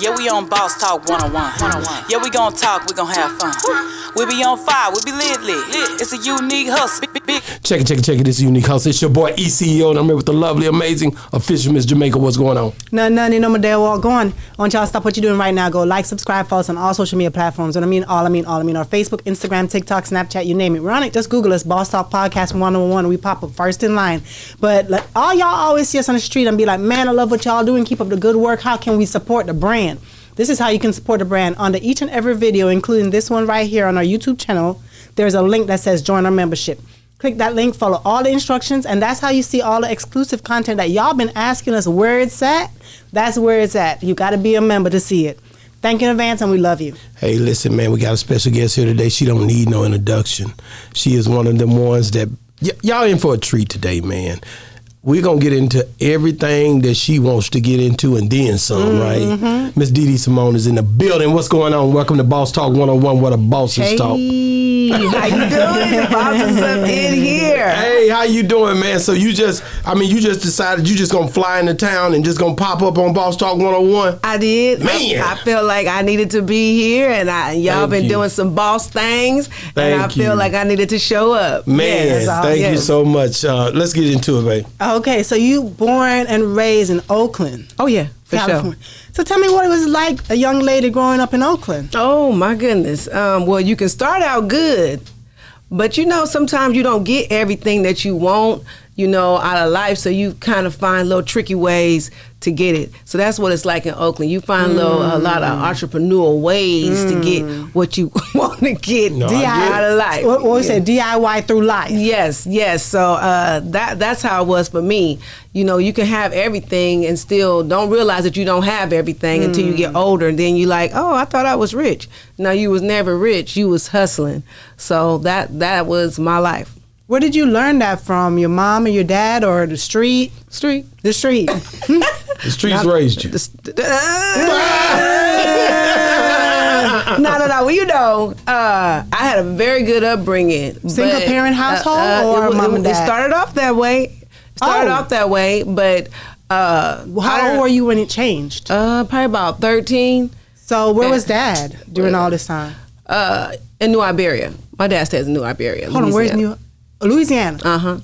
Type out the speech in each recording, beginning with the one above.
Yeah, we on Boss Talk 101. Yeah, we gon' talk, we gon' have fun. We be on fire, we be lit. It's a unique hustle. Check it. This is Unique Hustle. It's your boy ECEO, and I'm here with the lovely, amazing, official Miss Jamaica. What's going on? None, you know my day walk on. I want y'all to stop what you're doing right now. Go like, subscribe, follow us on all social media platforms. What I mean, all. Our Facebook, Instagram, TikTok, Snapchat, you name it. We're on it. Just Google us, Boss Talk Podcast 101. We pop up first in line. But like, all y'all always see us on the street and be like, man, I love what y'all doing. Keep up the good work. How can we support the brand? This is how you can support the brand. Under each and every video, including this one right here on our YouTube channel, there's a link that says join our membership. Click that link, follow all the instructions, and that's how you see all the exclusive content that y'all been asking us where it's at. That's where it's at. You got to be a member to see it. Thank you in advance, and we love you. Hey, listen, man, we got a special guest here today. She don't need no introduction. She is one of them ones that, y'all in for a treat today, man. We're going to get into everything that she wants to get into and then some, right? Miss Dee Dee Simone is in the building. What's going on? Welcome to Boss Talk 101, where the bosses talk. How you doing? The bosses up in here. Hey, how you doing, man? So you just decided you just going to fly into town and just going to pop up on Boss Talk 101? I did. Man. I feel like I needed to be here, and y'all been doing some boss things, and I feel like I needed to show up. Man, thank you so much. Let's get into it, babe. Okay, so you born and raised in Oakland. Oh, yeah, for California. sure. So tell me what it was like, a young lady growing up in Oakland. Oh, my goodness. Well, you can start out good, but sometimes you don't get everything that you want, out of life. So you kind of find little tricky ways to get it. So that's what it's like in Oakland. You find a lot of entrepreneurial ways to get what you want to get out of life. What we say, DIY through life. Yes. So that's how it was for me. You can have everything and still don't realize that you don't have everything until you get older. And then you're like, oh, I thought I was rich. No, you was never rich. You was hustling. So that was my life. Where did you learn that from? Your mom or your dad or the street? The street. The streets raised you. No. Well, I had a very good upbringing. Single parent household or mom and dad? It started off that way. But how old were you when it changed? Probably about 13. So where was dad during all this time? In New Iberia. My dad stays in New Iberia. Hold on, where's Louisiana? Uh-huh.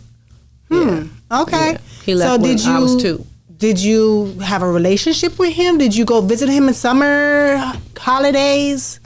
Yeah. Okay. Yeah. He left when I was 2. Did you have a relationship with him? Did you go visit him in summer, holidays?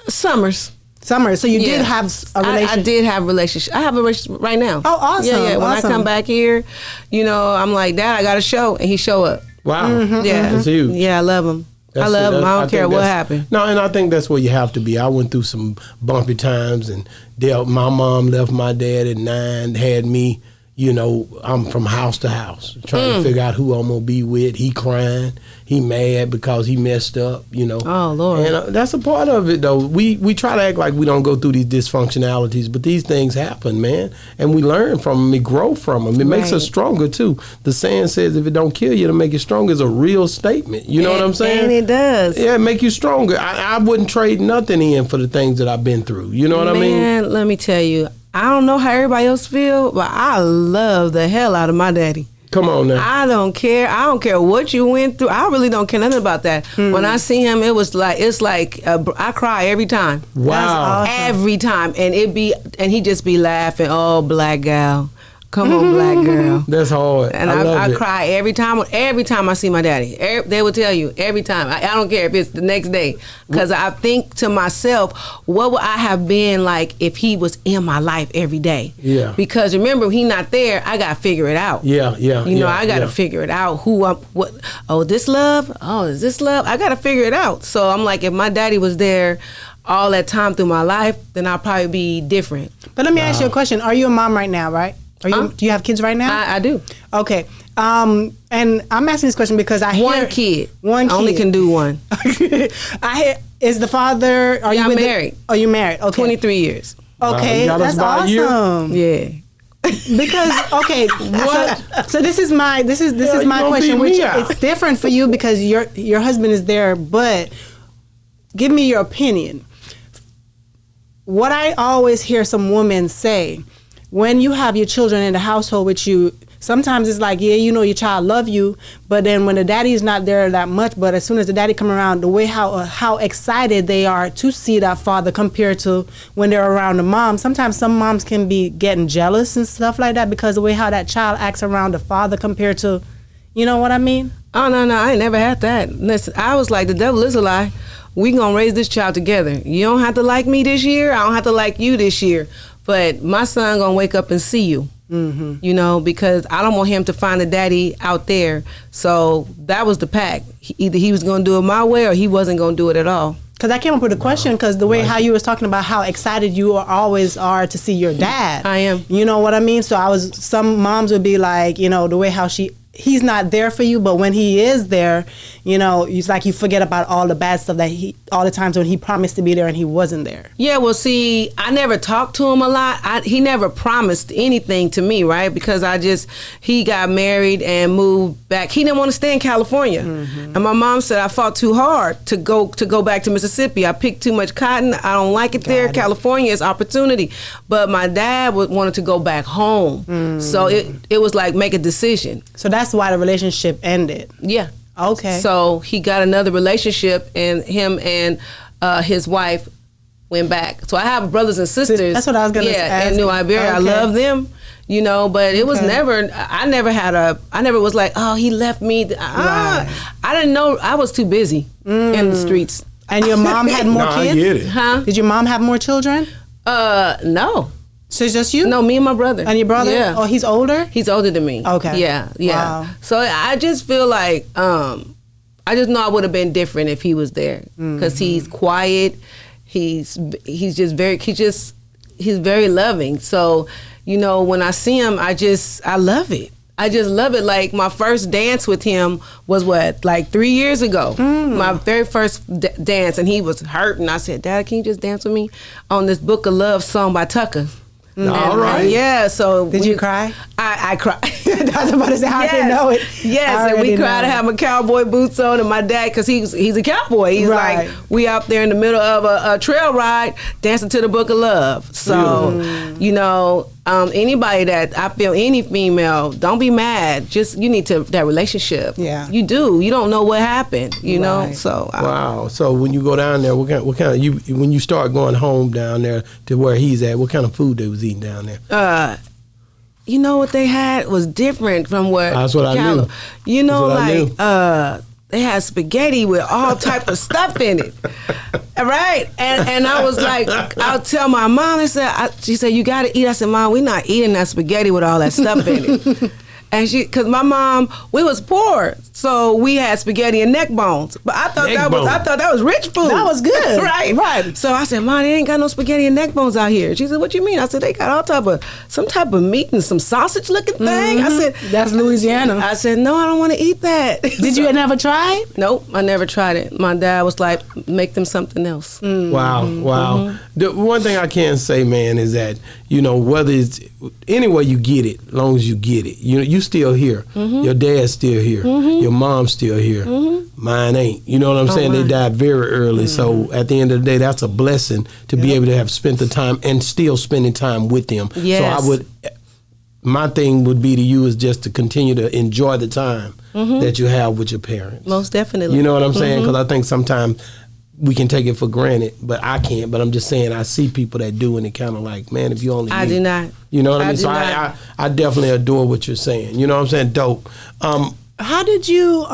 Summers. So you did have a relationship? I did have a relationship. I have a relationship right now. Oh, awesome. Yeah. When I come back here, I'm like, Dad, I got a show. And he show up. Wow. Yeah. That's huge. Yeah, I love him. I love him. I don't care what happened. No, and I think that's where you have to be. I went through some bumpy times and my mom left my dad at 9, had me, I'm from house to house trying to figure out who I'm going to be with. He crying. He mad because he messed up, Oh, Lord. And that's a part of it, though. We try to act like we don't go through these dysfunctionalities, but these things happen, man. And we learn from them. We grow from them. It makes us stronger, too. The saying says if it don't kill you, it'll make you stronger is a real statement. You know what I'm saying? And it does. Yeah, it make you stronger. I wouldn't trade nothing in for the things that I've been through. You know what I mean? Man, let me tell you. I don't know how everybody else feel, but I love the hell out of my daddy. Come on now. I don't care. I don't care what you went through. I really don't care nothing about that. When I see him, it's like I cry every time. Wow. Awesome. Every time, and he just be laughing. Oh, black gal. Come on, black girl. That's hard. And I cry every time I see my daddy. They will tell you every time. I don't care if it's the next day, because I think to myself, what would I have been like if he was in my life every day? Yeah. Because remember, he not there. I got to figure it out. Yeah. I got to figure it out. This love? Oh, is this love? I got to figure it out. So I'm like, if my daddy was there all that time through my life, then I'll probably be different. But let me ask you a question. Are you a mom right now, right? Do you have kids right now? I do. Okay. And I'm asking this question because I hear... One kid. I only can do one. I hear... Is the father... I'm married. Oh, you're married. Okay. 23 years. Okay. That's awesome. Yeah. Because, okay. What? So this is my question, which it's different for you because your husband is there, but give me your opinion. What I always hear some women say... When you have your children in the household with you, sometimes it's like, yeah, you know, your child love you, but then when the daddy is not there that much, but as soon as the daddy come around, the way how excited they are to see that father compared to when they're around the mom. Sometimes some moms can be getting jealous and stuff like that because the way how that child acts around the father compared to, you know what I mean? Oh, no, I ain't never had that. Listen, I was like, the devil is a lie. We gonna raise this child together. You don't have to like me this year. I don't have to like you this year. But my son gonna wake up and see you. Mm-hmm. You know, because I don't want him to find a daddy out there. So that was the pact. Either he was gonna do it my way or he wasn't gonna do it at all. Because I came up with a question because the way how you was talking about how excited you always are to see your dad. I am. You know what I mean? So some moms would be like, you know, the way how he's not there for you, but when he is there, you know, it's like you forget about all the bad stuff that all the times when he promised to be there and he wasn't there. Yeah, well, see, I never talked to him a lot. He never promised anything to me, right? Because he got married and moved back. He didn't want to stay in California. Mm-hmm. And my mom said I fought too hard to go back to Mississippi. I picked too much cotton. I don't like it there. California is opportunity. But my dad wanted to go back home. Mm. So it was like make a decision. So that's why the relationship ended. Yeah. Okay. So he got another relationship, and him and his wife went back. So I have brothers and sisters. That's what I was going to ask. In New Iberia. Okay. I love them, you know, but it was never, I never was like, oh, he left me. Right. I didn't know. I was too busy in the streets. And your mom had more kids? I get it. Huh? Did your mom have more children? No. So it's just you? No, me and my brother. And your brother? Yeah. Oh, he's older? He's older than me. Okay. Yeah. Wow. So I just feel like, I just know I would have been different if he was there. Because he's quiet. He's very loving. So, you know, when I see him, I love it. I just love it. Like my first dance with him was like 3 years ago. My very first dance, and he was hurting. I said, Dad, can you just dance with me on this Book of Love song by Tucker? All right. Yeah. So did you cry? I cried. I was about to say, how can you know it? Yes, and we cried to have my cowboy boots on, and my dad, because he's a cowboy. He's right. like, we out there in the middle of a trail ride dancing to the Book of Love. So, you know, anybody that I feel, any female, don't be mad. Just you need that relationship. Yeah, you do. You don't know what happened. You know. So wow. So when you go down there, what kind of when you start going home down there to where he's at, what kind of food they was eating down there? You know what they had was different from what. That's what I knew. You know, like they had spaghetti with all type of stuff in it, right? And I was like, I'll tell my mom. She said, you got to eat. I said, Mom, we're not eating that spaghetti with all that stuff in it. And because my mom, we was poor, so we had spaghetti and neck bones. But I thought that was rich food. That was good, right. So I said, Mom, they ain't got no spaghetti and neck bones out here. She said, what you mean? I said, they got some type of meat and some sausage looking thing. I said, that's Louisiana. I said, no, I don't want to eat that. Did you never try it? Nope, I never tried it. My dad was like, make them something else. Wow. The one thing I can say, man, is that, you know, whether it's any way you get it, as long as you get it, you still here. Your dad's still here. Your mom's still here. Mine ain't. You know what I'm saying? They died very early. So at the end of the day, that's a blessing to be able to have spent the time and still spending time with them. Yes. So my thing would be to you is just to continue to enjoy the time that you have with your parents. Most definitely. You know what I'm saying? Because I think sometimes we can take it for granted, but I can't. But I'm just saying, I see people that do, and it kind of like, man, if you only I do not. You know what I mean? So I definitely adore what you're saying. You know what I'm saying? Dope. How did you,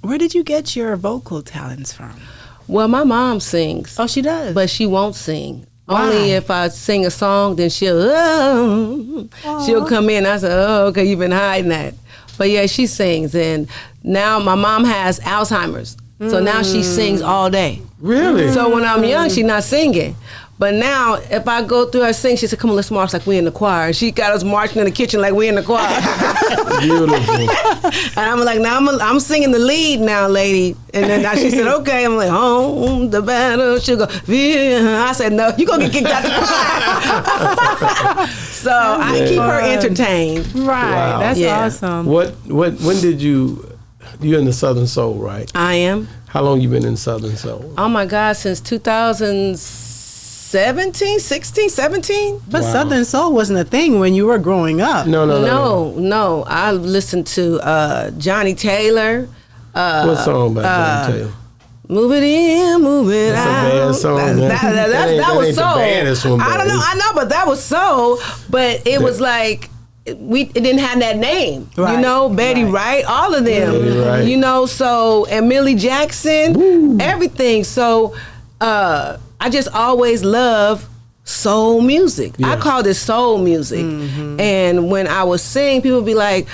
where did you get your vocal talents from? Well, my mom sings. Oh, she does? But she won't sing. Why? Only if I sing a song, then she'll come in. I say, oh, okay, you've been hiding that. But yeah, she sings. And now my mom has Alzheimer's. So now she sings all day. Really? So when I'm young, she's not singing. But now, if I go through her sing, she said, come on, let's march like we in the choir. She got us marching in the kitchen like we in the choir. Beautiful. And I'm like, now I'm singing the lead now, lady. And then she said, okay. I'm like, home, the battle. She'll go, I said, no, you're going to get kicked out the choir. So I keep her entertained. Right. Wow. That's awesome. When did you're in the Southern Soul, right? I am. How long you been in Southern Soul? Oh my God, since 2006. 17, 16, 17. But Wow. Southern Soul wasn't a thing when you were growing up. No. I listened to Johnny Taylor. What song by John Taylor? Move it in, move it That's a out. bad song, man. That was ain't the soul. baddest one, I don't know, but I know, but that was soul. But it was like it didn't have that name, Right. you know. Betty Wright, all of them, Betty Wright. you know. So and Millie Jackson, everything. So I just always love soul music. I Yeah. called it soul music, and when I was singing, people would be like.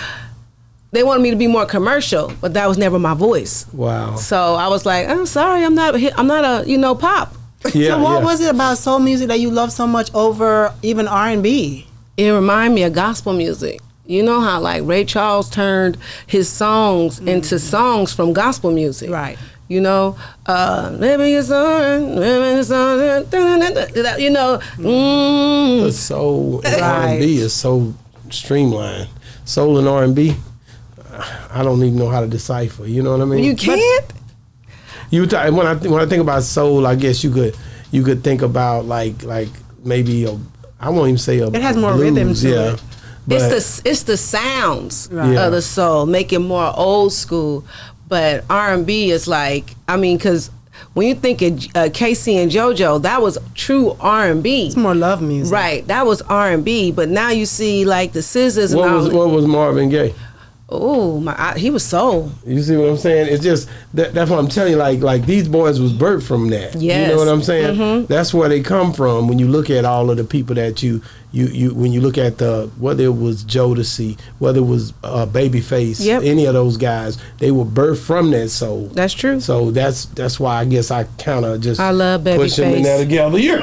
They wanted me to be more commercial, but that was never my voice. Wow. So I was like, I'm sorry, I'm not a pop. Yeah, So what yeah. was it about soul music that you love so much over even R&B? It reminded me of gospel music. You know how like Ray Charles turned his songs into songs from gospel music. Right. You know, living your song, you know, The soul and Right. R&B is so streamlined. Soul and R&B, I don't even know how to decipher. You know what I mean? you can't. When I think about soul, I guess you could think about like maybe I won't even say It has more rhythm to yeah. it. But It's the sounds Right. Yeah. of the soul, make it more old school. But R&B is like, I mean, because when you think of Casey and JoJo, that was true R&B. It's more love music. Right, that was R&B. But now you see like the Scissors and what was Marvin Gaye? Oh he was soul. You see what I'm saying? It's just that's what I'm telling you. Like these boys was birthed from that. Yes. You know what I'm saying? That's where they come from. When you look at all of the people that you when you look at whether it was Jodeci, whether it was Babyface, Yep. any of those guys, they were birthed from that soul. That's true. So that's why I guess I kind of just I love push them in Babyface. there together.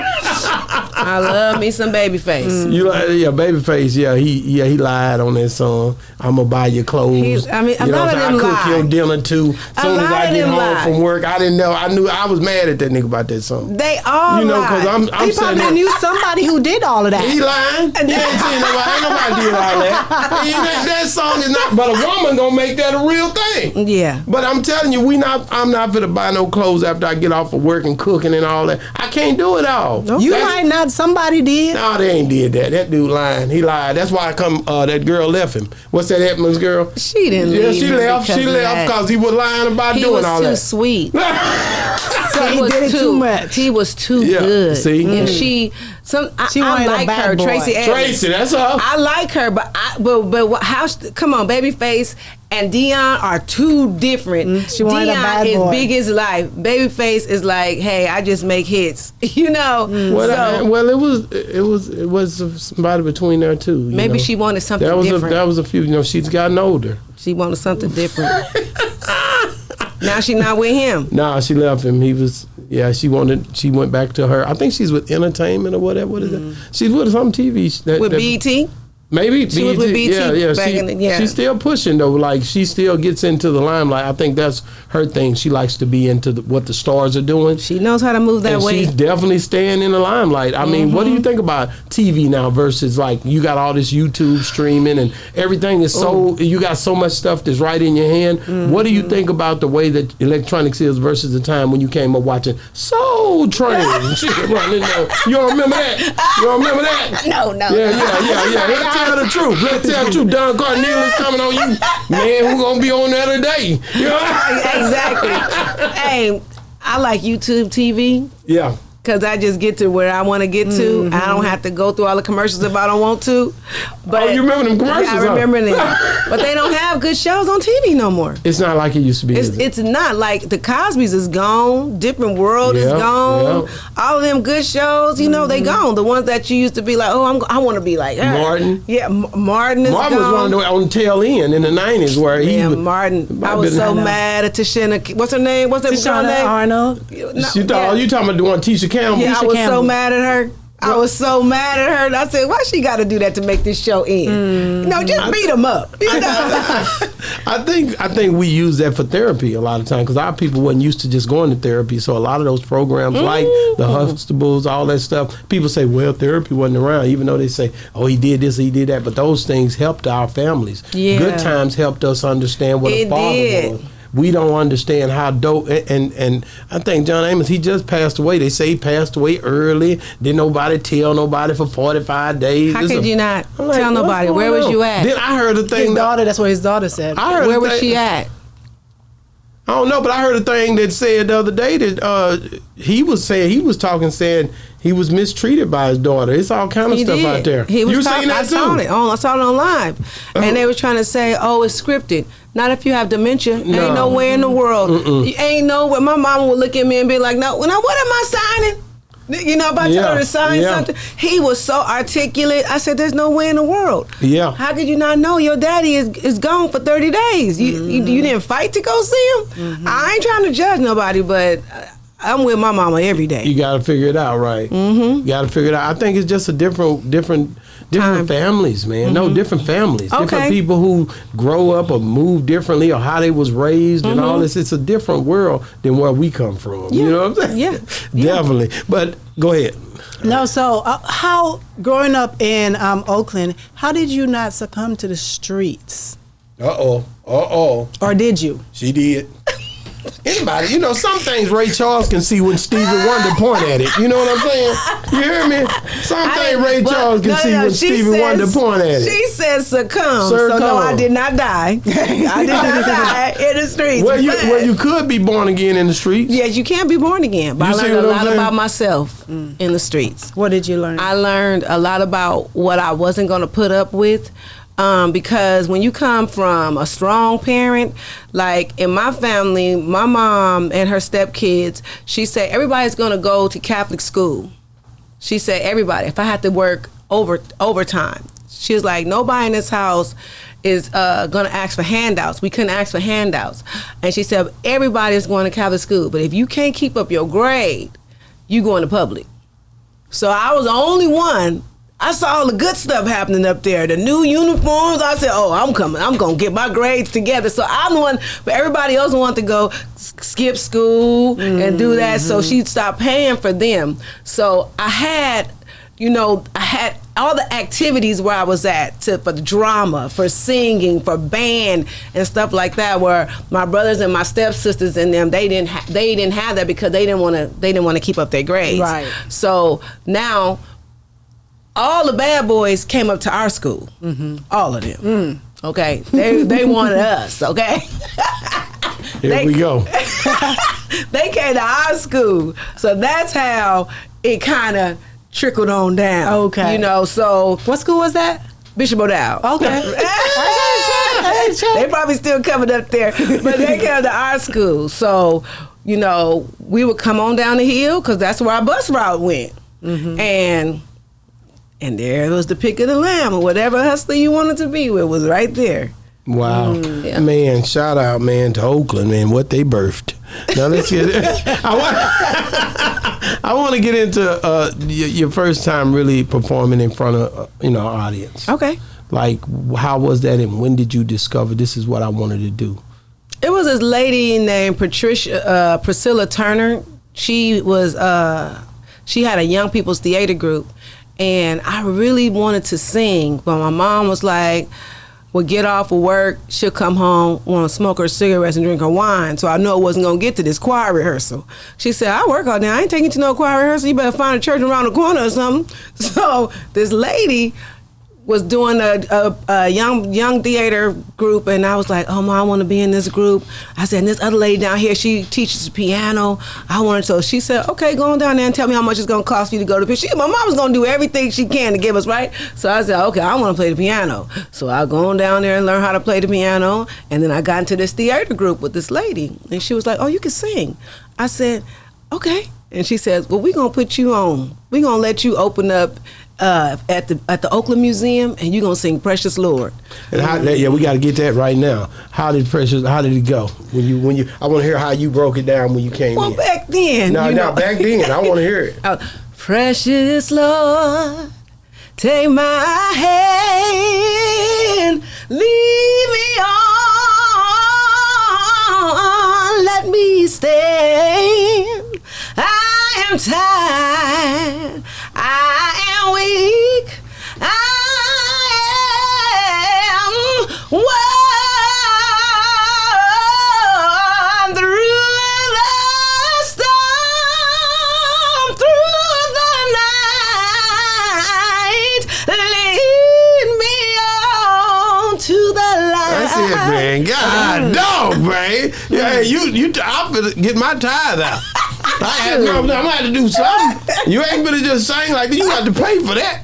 I love me some Babyface. You like Babyface? Yeah, he lied on that song. I'm gonna buy your clothes. A lot of I them cook lie. your dinner too. Soon as lot I of get them home lie. from work, I didn't know. I knew I was mad at that nigga about that song. They all You know, lie. because I'm He saying probably that. knew somebody who did all of that. He lying. He ain't seen nobody. Ain't nobody did all that. That song is not. But a woman gonna make that a real thing. Yeah. But I'm telling you, I'm not gonna buy no clothes after I get off of work and cooking and all that. I can't do it all. You might not. Somebody did. No, they ain't did that. That dude lying. He lied. That's why that girl left him. What's that Edmonds girl? She didn't Yeah, leave she him left. because She of left that. because he was lying about He doing was all too that. sweet. So he did it too much. He was too Yeah, good. see? And Mm. I wanted a like bad her, boy. Tracy Edmonds. Tracy, that's her. I like her, but come on, Babyface and Dion are two different. She wanted a Dion bad is boy. big as life. Babyface is like, hey, I just make hits. You know. Well, it was somebody between there too. you Maybe know. she wanted something That was different. that was a few. You know, she's gotten older. She wanted something different. Now she not with him. Nah, she left him. He was. Yeah, she went back to her. I think she's with entertainment or whatever. What is that? She's with some TV. With BET. Maybe She was with BET Yeah. back in the- yeah. She's still pushing though. Like she still gets into the limelight. I think that's her thing. She likes to be into what the stars are doing. She knows how to move that And way. she's definitely staying in the limelight. I mean, what do you think about TV now versus like you got all this YouTube streaming and everything is so you got so much stuff that's right in your hand. What do you think about the way that electronics is versus the time when you came up watching Soul Train? Shit, running there. You don't remember that? You don't remember that? No. Yeah. Let's tell the truth. Let's tell the truth. Don Cornelius coming on you. Man, who gonna be on there today? You know? Exactly. Hey, I like YouTube TV Yeah. because I just get to where I want to get to. I don't have to go through all the commercials if I don't want to. But Oh, you remember them commercials, Yeah, I huh? remember them. But they don't have good shows on TV no more. It's not like it used to be. is it? It's not like the Cosby's is gone, Different World is Yeah, gone, yeah. all of them good shows, you know, they gone. The ones that you used to be like, I want to be like her. Martin. Yeah, Martin is Martin was gone. on the tail end in the 90s where he Yeah, was, Martin. I Might was been- so I know. mad at Tashana. What's her name? What's her girl Tashana name? Arnold. No, you talking about the one Tisha Campbell? Yeah, I was so Campbell. mad at her. I was so mad at her. And I said, why she got to do that to make this show end? No, just beat them up. You know? I think we use that for therapy a lot of times because our people wasn't used to just going to therapy. So a lot of those programs like the Huxtables, all that stuff, people say, well, therapy wasn't around, even though they say, oh, he did this, he did that. But those things helped our families. Yeah. Good times helped us understand what a It father did. was. we don't understand how dope. And I think John Amos, he just passed away. They say he passed away early. Didn't nobody tell nobody for 45 days. How could you not tell nobody? Where was you at? Then I heard a thing. His daughter. That's what his daughter said. Where was she at? I don't know, but I heard a thing that said the other day that he was talking, saying he was mistreated by his daughter. It's all kind of stuff out there. He was you seen that I saw it. I saw it on live, and they were trying to say, "Oh, it's scripted." Not if you have dementia. Ain't nowhere in the world. Ain't nowhere. My mama would look at me and be like, "No, what am I signing?" You know, if I told her to sign something, he was so articulate. I said, "There's no way in the world." Yeah. How could you not know your daddy is gone for 30 days? You didn't fight to go see him. I ain't trying to judge nobody, but I'm with my mama every day. You got to figure it out, right? You got to figure it out. I think it's just a different families, man. No, different families. Okay. Different people who grow up or move differently or how they was raised and all this. It's a different world than where we come from. You know what I'm saying? Yeah. Definitely. But go ahead. No, so how, growing up in Oakland, how did you not succumb to the streets? Or did you? She did. Anybody, some things Ray Charles can see when Stevie Wonder point at it. You know what I'm saying? You hear me? Some things Ray Charles can see when Stevie Wonder point at it. She said succumb. So no, I did not die. I did not die in the streets. Well, you could be born again in the streets. Yes, you can be born again. But I learned a lot about myself in the streets. What did you learn? I learned a lot about what I wasn't going to put up with. Because when you come from a strong parent, like in my family, my mom and her stepkids, she said everybody's going to go to Catholic school. She said everybody. If I had to work overtime, she was like, nobody in this house is going to ask for handouts. We couldn't ask for handouts. And she said everybody's going to Catholic school, but if you can't keep up your grade, you going to public. So I was the only one. I saw all the good stuff happening up there. The new uniforms. I said, "Oh, I'm coming. I'm gonna get my grades together." So I'm the one, but everybody else wanted to go skip school and do that. So she stopped paying for them. So I had all the activities where I was at for the drama, for singing, for band and stuff like that. Where my brothers and my stepsisters and them, they didn't have that because they didn't want to keep up their grades. Right. So now, all the bad boys came up to our school. All of them. Okay. They wanted us, okay? Here we go. They came to our school. So that's how it kind of trickled on down. Okay. So. What school was that? Bishop O'Dowd. Okay. They probably still coming up there. But they came to our school. So, we would come on down the hill because that's where our bus route went. And there was the pick of the lamb, or whatever hustler you wanted to be with was right there. Wow. Yeah. Man, shout out, man, to Oakland, man, what they birthed. Now let's get I want to get into your first time really performing in front of our audience. Okay. Like, how was that, and when did you discover this is what I wanted to do? It was this lady named Priscilla Turner. She was she had a young people's theater group. And I really wanted to sing, but my mom was like, would get off of work, she'll come home, want to smoke her cigarettes and drink her wine. So I know it wasn't going to get to this choir rehearsal. She said, I work all day. I ain't taking you to no choir rehearsal. You better find a church around the corner or something. So this lady was doing a young theater group, and I was like, oh, Mom, I want to be in this group. I said, and this other lady down here, she teaches piano. I wanted to. So she said, okay, go on down there and tell me how much it's going to cost you to go to piano. My mom was going to do everything she can to give us, right? So I said, okay, I want to play the piano. So I go on down there and learn how to play the piano, and then I got into this theater group with this lady, and she was like, oh, you can sing. I said, okay. And she says, well, we're going to put you on. We're going to let you open up at the Oakland Museum, and you're gonna sing "Precious Lord." And we got to get that right now. How did it go when you? I want to hear how you broke it down when you came in. Well, back then. Back then, I want to hear it. Precious Lord, take my hand, lead me on, let me stand. I am tired. I am weak. I am man. God, dog, man. Yeah, I'm finna get my tithe out. I'm gonna have to do something. You ain't gonna just sing like that. You got to pay for that.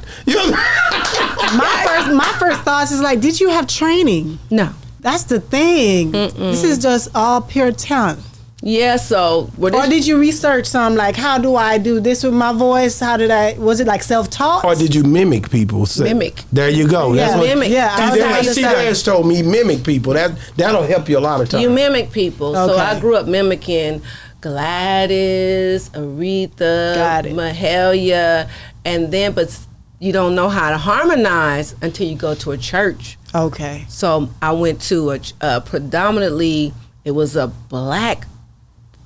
My first thoughts is like, did you have training? No. That's the thing. This is just all pure talent. Yeah, so... Or did you research some, like, how do I do this with my voice? Was it like self-taught? Or did you mimic people? Mimic. There you go. Yeah. That's what, Mimic. Yeah, she has told me mimic people. That'll help you a lot of times. You mimic people. Okay. So I grew up mimicking Gladys, Aretha, Mahalia, and then, but you don't know how to harmonize until you go to a church. Okay. So I went to a predominantly, it was a black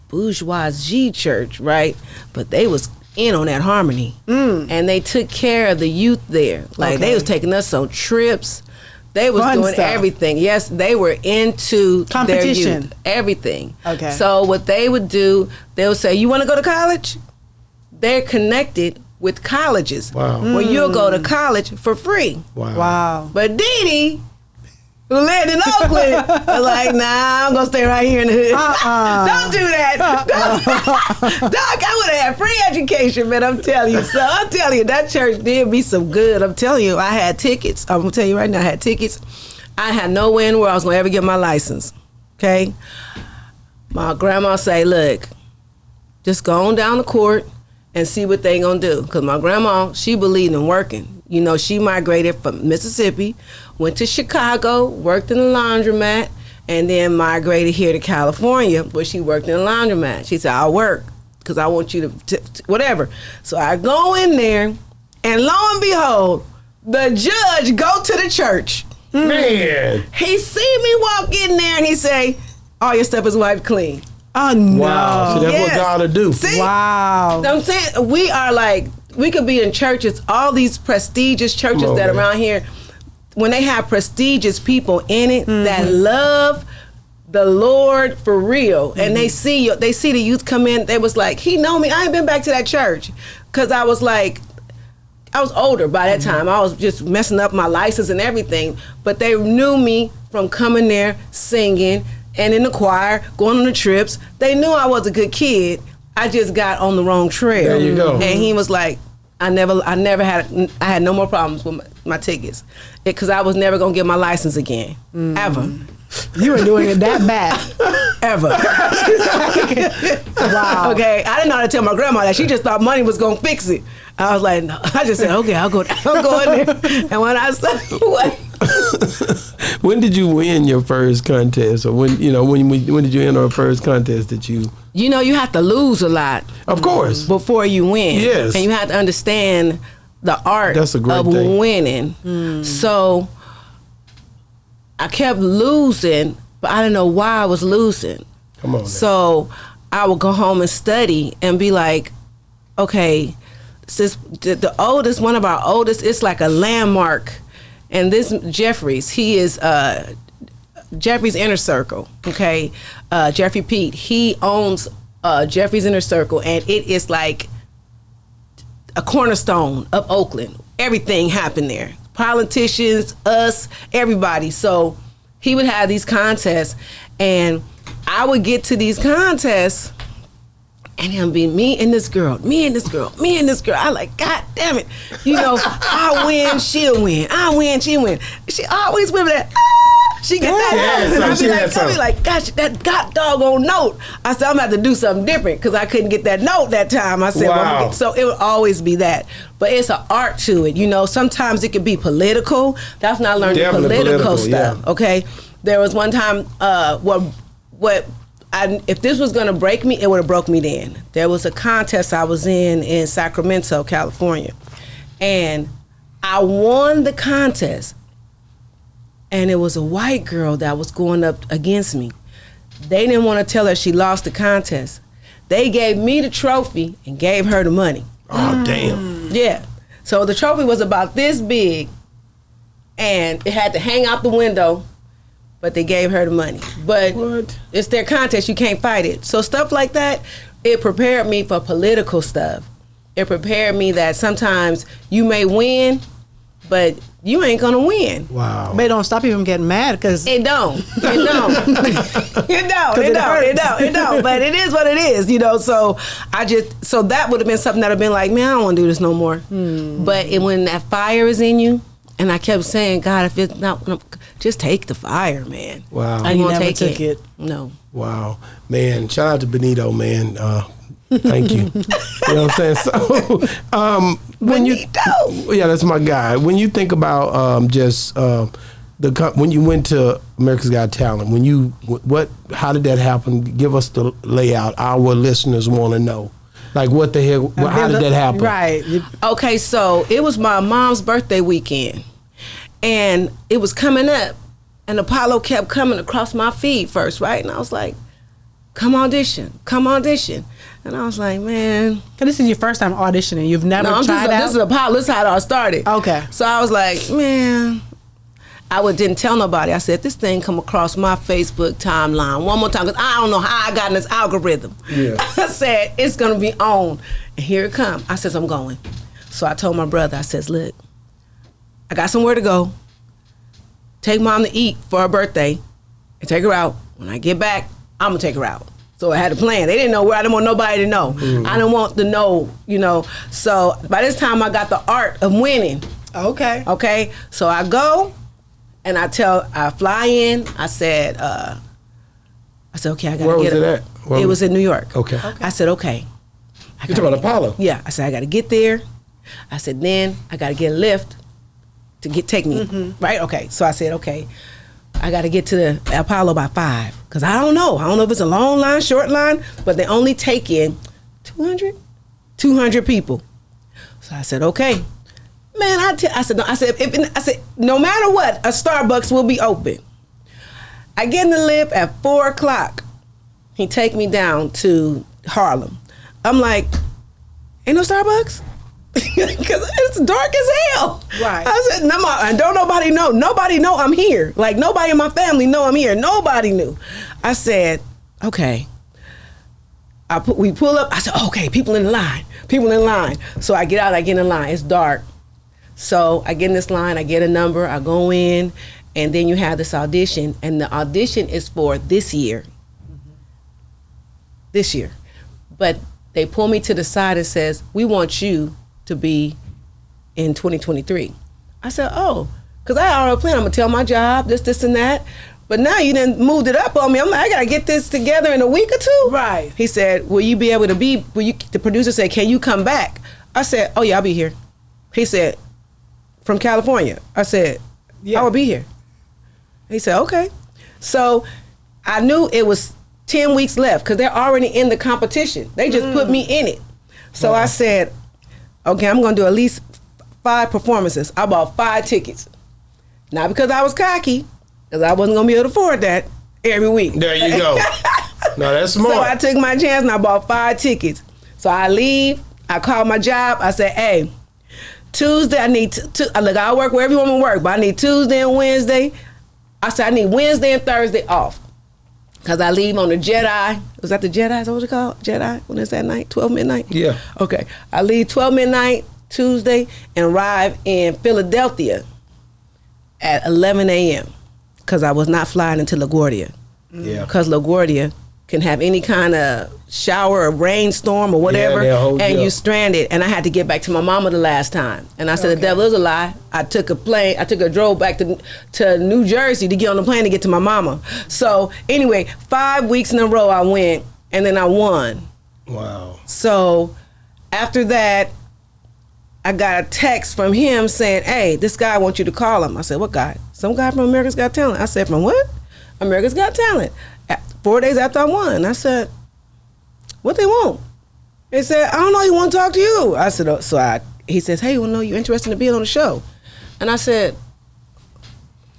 bourgeoisie church, right? But they was in on that harmony, and they took care of the youth there. Like they was taking us on trips. They was doing everything. Yes, they were into competition, their youth, everything. Okay. So what they would do, they would say, "You want to go to college?" They're connected with colleges. Wow. Where you'll go to college for free. Wow. But Dee Dee, who lived in Oakland, was like, nah, I'm gonna stay right here in the hood. Don't do that. Doc, I would have had free education, man. I'm telling you. So I'm telling you, that church did me some good. I'm telling you, I had tickets. I'm gonna tell you right now, I had tickets. I had nowhere in the world I was gonna ever get my license. Okay? My grandma say, look, just go on down the court and see what they gonna do. Because my grandma, she believed in working. You know, she migrated from Mississippi, went to Chicago, worked in a laundromat, and then migrated here to California, where she worked in a laundromat. She said, I'll work, because I want you to whatever. So I go in there, and lo and behold, the judge go to the church. Man. He see me walk in there, and he say, all your stuff is wiped clean. Oh, no. Wow. So that's what God will do. See? Wow. I'm saying, we are like, we could be in churches, all these prestigious churches that are around here, when they have prestigious people in it that love the Lord for real, and they see the youth come in, they was like, he know me. I ain't been back to that church, because I was like, I was older by that time. I was just messing up my license and everything, but they knew me from coming there, singing, and in the choir, going on the trips. They knew I was a good kid. I just got on the wrong trail. There you go. And he was like, I had no more problems with my tickets, because I was never gonna get my license again, ever. You were doing it that bad. Ever. Wow. Okay, I didn't know how to tell my grandma that. She just thought money was gonna fix it. I was like, no. I just said, okay, I'll go in there. And when I said, what? When did you win your first contest, or when did you enter a first contest that you? You know, you have to lose a lot. Of course. Before you win. Yes. And you have to understand the art That's a great of thing. winning. So I kept losing, but I didn't know why I was losing. Come on now. So I would go home and study and be like, okay, since the oldest, one of our oldest, it's like a landmark. And this Jeffries, he is Jeffries Inner Circle, okay? Jeffrey Pete, he owns Jeffries Inner Circle, and it is like a cornerstone of Oakland. Everything happened there. Politicians, us, everybody. So he would have these contests, and I would get to these contests, and it'll be me and this girl, me and this girl, me and this girl. I like, God damn it. You know, I win, she'll win. I win, she'll win. She always win that. She get that note. And I'll be like, gosh, that god doggone note. I said, I'm going to have to do something different, because I couldn't get that note that time. I said, wow. So it would always be that. But it's an art to it. You know, sometimes it could be political. That's when I learned the political stuff, okay? There was one time, if this was gonna break me, it would have broke me then. There was a contest I was in Sacramento, California, and I won the contest, and it was a white girl that was going up against me. They didn't want to tell her she lost the contest. They gave me the trophy and gave her the money. Oh, damn. Yeah. So the trophy was about this big, and it had to hang out the window, but they gave her the money. But it's their contest, you can't fight it. So stuff like that, it prepared me for political stuff. It prepared me that sometimes you may win, but you ain't gonna win. Wow. But it don't stop you from getting mad because It don't. It don't. It don't. But it is what it is, you know. So that would have been something that would have been like, man, I don't want to do this no more. But when that fire is in you, and I kept saying, God, if it's not, just take the fire, man. Wow. And you won't never take took it. No. Wow. Man, shout out to Benito, man. Thank you. You know what I'm saying? So, when Benito. yeah, that's my guy. When you think about when you went to America's Got Talent, how did that happen? Give us the layout. Our listeners want to know. Like, what the hell? How did that happen? Right. Okay, so it was my mom's birthday weekend, and it was coming up, and Apollo kept coming across my feed first, right? And I was like, come audition. And I was like, man. Because this is your first time auditioning. You've never tried out? This is Apollo. This is how it all started. Okay. So I was like, man. Didn't tell nobody. I said, this thing come across my Facebook timeline one more time, because I don't know how I got in this algorithm. Yeah. I said, it's going to be on. And here it come. I says, I'm going. So I told my brother, I says, look, I got somewhere to go. Take mom to eat for her birthday and take her out. When I get back, I'm going to take her out. So I had a plan. They didn't know where. I didn't want nobody to know. I didn't want to know, you know. So by this time, I got the art of winning. Okay. Okay? So I go. And I fly in. I said, okay, I gotta Where get was it at? It was in New York. Okay. I said, okay. You talking about Apollo? Yeah. I said, I gotta get there. I said, then I gotta get a lift to take me. Right? Okay. So I said, okay, I gotta get to the Apollo by 5. Because I don't know. I don't know if it's a long line, short line, but they only take in 200 people. So I said, okay. Man, I said, no matter what, a Starbucks will be open. I get in the lift at 4:00. He take me down to Harlem. I'm like, ain't no Starbucks? Because it's dark as hell. Right. I said, no, and don't nobody know. Nobody know I'm here. Like, nobody in my family know I'm here. Nobody knew. I said, okay. We pull up. I said, okay, people in line. So I get out, I get in line. It's dark. So I get in this line, I get a number, I go in, and then you have this audition, and the audition is for this year. This year. But they pull me to the side and says, we want you to be in 2023. I said, oh, because I already planned, I'm going to tell my job, this, and that. But now you done moved it up on me. I'm like, I got to get this together in a week or two. Right. He said, will you be able to the producer said, can you come back? I said, oh yeah, I'll be here. He said, from California. I said, I will be here. He said, okay. So I knew it was 10 weeks left because they're already in the competition. They just put me in it. So I said, okay, I'm going to do at least 5 performances. I bought 5 tickets. Not because I was cocky, because I wasn't going to be able to afford that every week. There you go. No, that's smart. So I took my chance and I bought 5 tickets. So I leave. I called my job. I said, hey, Tuesday, I need look, I work where everyone will work, but I need Tuesday and Wednesday. I said, I need Wednesday and Thursday off. Because I leave on the Jedi. Was that the Jedi? Is that what it's called? Jedi? When is that night? 12 midnight? Yeah. Okay. I leave 12 midnight Tuesday and arrive in Philadelphia at 11 a.m. Because I was not flying into LaGuardia. Yeah. Because LaGuardia can have any kind of shower or rainstorm or whatever, and you stranded. And I had to get back to my mama the last time. And I said, the devil is a lie. I took a drove back to New Jersey to get on the plane to get to my mama. So anyway, 5 weeks in a row I went, and then I won. Wow. So after that, I got a text from him saying, hey, this guy wants you to call him. I said, what guy? Some guy from America's Got Talent. I said, from what? America's Got Talent. 4 days after I won, I said, what they want? They said, I don't know, he want to talk to you. I said, he says, hey, well, no, you interested in being on the show? And I said,